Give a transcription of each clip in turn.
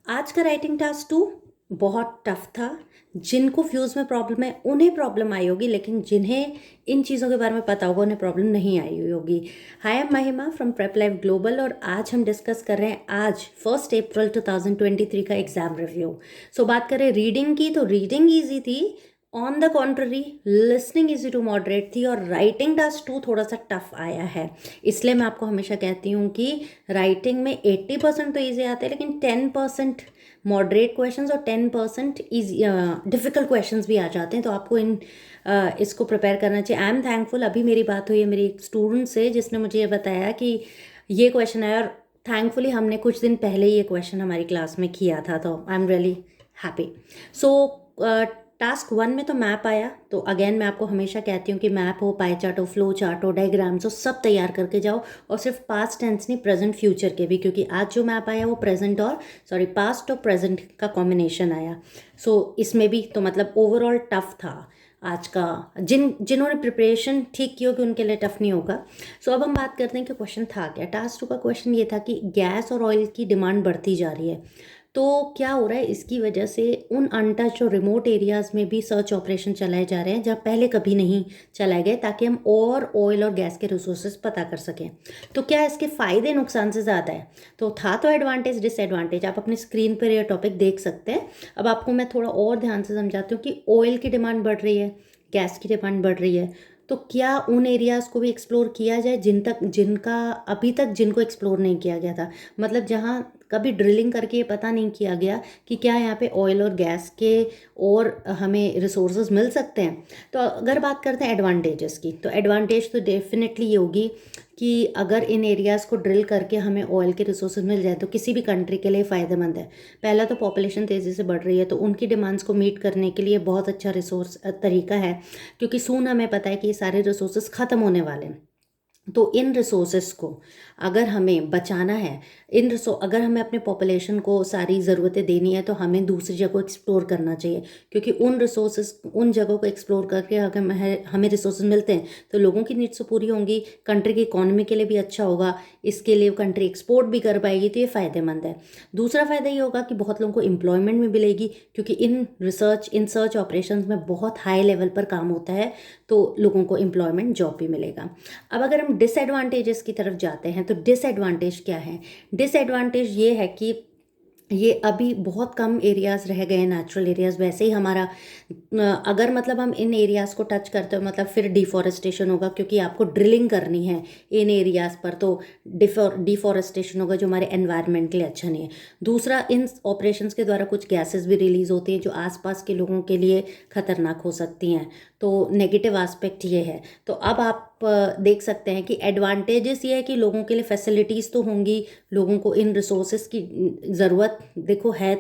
आज का writing task 2 बहुत टफ था। जिनको फ्यूज़ में प्रॉब्लम है उन्हें प्रॉब्लम आई होगी, लेकिन जिन्हें इन चीज़ों के बारे में पता होगा उन्हें प्रॉब्लम नहीं आई हुई होगी। हाय, आई एम महिमा फ्रॉम प्रेप लाइफ ग्लोबल और आज हम डिस्कस कर रहे हैं आज 1 अप्रैल 2023 का एग्ज़ाम रिव्यू। सो बात करें रीडिंग की, तो रीडिंग ईजी थी। On the contrary listening easy to moderate थी और राइटिंग टास्क 2 थोड़ा सा टफ आया है। इसलिए मैं आपको हमेशा कहती हूँ कि राइटिंग में 80% तो ईजी आते हैं, लेकिन 10% मॉडरेट क्वेश्चंस और 10% ईजी डिफ़िकल्ट क्वेश्चंस भी आ जाते हैं। तो आपको इसको प्रिपेयर करना चाहिए। आई एम थैंकफुल, अभी मेरी बात हुई है मेरी एक स्टूडेंट से जिसने मुझे ये बताया कि ये क्वेश्चन आया और थैंकफुली हमने कुछ दिन पहले ये क्वेश्चन हमारी क्लास में किया था, तो I am really happy. So task 1 में तो मैप आया, तो अगेन मैं आपको हमेशा कहती हूँ कि मैप हो, पाई चार्ट हो, फ्लो चार्ट हो, डायग्राम्स हो, सब तैयार करके जाओ। और सिर्फ पास्ट टेंस नहीं, प्रेजेंट फ्यूचर के भी, क्योंकि आज जो मैप आया वो पास्ट और प्रेजेंट का कॉम्बिनेशन आया। सो इसमें भी तो मतलब ओवरऑल टफ था आज का। जिन्होंने प्रिपरेशन ठीक की होगी उनके लिए टफ नहीं होगा। सो अब हम बात करते हैं कि क्वेश्चन था क्या। टास्क 2 का क्वेश्चन ये था कि गैस और ऑयल की डिमांड बढ़ती जा रही है, तो क्या हो रहा है, इसकी वजह से उन अनटच और रिमोट एरियाज़ में भी सर्च ऑपरेशन चलाए जा रहे हैं जहाँ पहले कभी नहीं चलाए गए, ताकि हम और ऑयल और गैस के रिसोर्सेज पता कर सकें। तो क्या इसके फ़ायदे नुकसान से ज़्यादा है? तो था तो एडवांटेज डिसएडवांटेज, आप अपनी स्क्रीन पर यह टॉपिक देख सकते हैं। अब आपको मैं थोड़ा और ध्यान से समझाती हूँ कि ऑयल की डिमांड बढ़ रही है, गैस की डिमांड बढ़ रही है, तो क्या उन एरियाज़ को भी एक्सप्लोर किया जाए जिनका अभी तक जिनको एक्सप्लोर नहीं किया गया था। मतलब जहाँ कभी ड्रिलिंग करके ये पता नहीं किया गया कि क्या यहाँ पे ऑयल और गैस के और हमें रिसोर्सेज मिल सकते हैं। तो अगर बात करते हैं एडवांटेजेस की, तो एडवांटेज तो डेफिनेटली ये होगी कि अगर इन एरियाज़ को ड्रिल करके हमें ऑयल के रिसोर्सेज मिल जाए तो किसी भी कंट्री के लिए फ़ायदेमंद है। पहला तो पॉपुलेशन तेज़ी से बढ़ रही है, तो उनकी डिमांड्स को मीट करने के लिए बहुत अच्छा रिसोर्स तरीका है, क्योंकि सून हमें पता है कि ये सारे रिसोर्सेज ख़त्म होने वाले हैं। तो इन रिसोर्सेस को अगर हमें बचाना है, अगर हमें अपने पॉपुलेशन को सारी ज़रूरतें देनी है, तो हमें दूसरी जगह एक्सप्लोर करना चाहिए, क्योंकि उन जगहों को एक्सप्लोर करके अगर हमें रिसोर्सेज मिलते हैं तो लोगों की नीड्स तो पूरी होंगी, कंट्री की इकोनॉमी के लिए भी अच्छा होगा, इसके लिए कंट्री एक्सपोर्ट भी कर पाएगी, तो ये फ़ायदेमंद है। दूसरा फ़ायदा ये होगा कि बहुत लोगों को एम्प्लॉयमेंट भी मिलेगी, क्योंकि इन सर्च ऑपरेशन में बहुत हाई लेवल पर काम होता है, तो लोगों को एम्प्लॉयमेंट जॉब भी मिलेगा। अब अगर हम डिसएडवांटेजेस की तरफ जाते हैं, तो डिसएडवांटेज क्या है? डिसएडवांटेज ये है कि ये अभी बहुत कम एरियाज़ रह गए हैं, नेचुरल एरियाज़। वैसे ही हमारा अगर मतलब हम इन एरियाज़ को टच करते हो, मतलब फिर डिफॉरेस्टेशन होगा, क्योंकि आपको ड्रिलिंग करनी है इन एरियाज़ पर, तो डिफॉरेस्टेशन होगा जो हमारे एनवायरनमेंट के लिए अच्छा नहीं है। दूसरा, इन ऑपरेशंस के द्वारा कुछ गैसेस भी रिलीज़ होती हैं जो आसपास के लोगों के लिए ख़तरनाक हो सकती हैं, तो नेगेटिव एस्पेक्ट ये है। तो अब आप देख सकते हैं कि एडवांटेजेस ये है कि लोगों के लिए फैसिलिटीज़ तो होंगी, लोगों को इन रिसोर्सेज की ज़रूरत देखो है,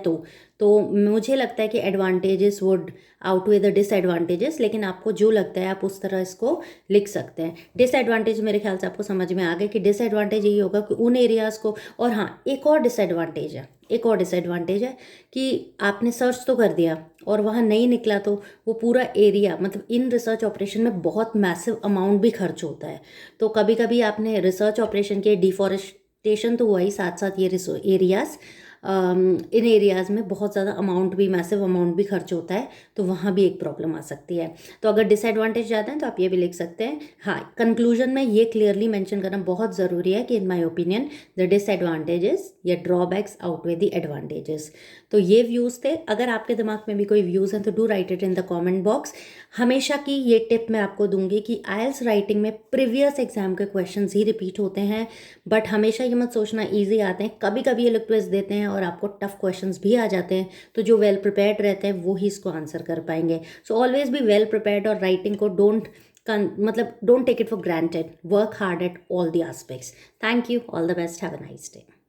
तो मुझे लगता है कि advantages would outweigh the disadvantages, लेकिन आपको जो लगता है आप उस तरह इसको लिख सकते हैं। डिसएडवांटेज मेरे ख्याल से आपको समझ में आ गया कि डिसएडवांटेज यही होगा कि उन एरियाज़ को, और हाँ, एक और डिसएडवांटेज है कि आपने सर्च तो कर दिया और वहाँ नहीं निकला, तो वो पूरा एरिया, मतलब इन रिसर्च ऑपरेशन में बहुत मैसिव अमाउंट भी खर्च होता है। तो कभी कभी आपने रिसर्च ऑपरेशन के डिफॉरेस्टेशन तो हुआ ही, साथ साथ ये एरियाज़ इन एरियाज़ में बहुत ज़्यादा अमाउंट भी, मैसिव अमाउंट भी खर्च होता है, तो वहाँ भी एक प्रॉब्लम आ सकती है। तो अगर डिसएडवांटेज ज़्यादा है तो आप ये भी लिख सकते हैं। हाँ, कंक्लूजन में ये क्लियरली मेंशन करना बहुत ज़रूरी है कि in my opinion the disadvantages या ड्रॉबैक्स आउटवे द एडवांटेजेस। तो ये व्यूज़ थे। अगर आपके दिमाग में भी कोई व्यूज़ हैं तो do right it in the comment box. हमेशा की ये टिप मैं आपको दूंगी कि आइल्स राइटिंग में प्रीवियस एग्जाम के क्वेश्चंस ही रिपीट होते हैं, बट हमेशा ये मत सोचना ईजी आते हैं। कभी कभी ये लोग ट्विस्ट देते हैं और आपको टफ क्वेश्चंस भी आ जाते हैं, तो जो वेल प्रिपेयर्ड रहते हैं वो ही इसको आंसर कर पाएंगे। So always be well prepared, और राइटिंग को don't take it for granted, work hard at all the aspects. Thank you, all the best, have a nice day.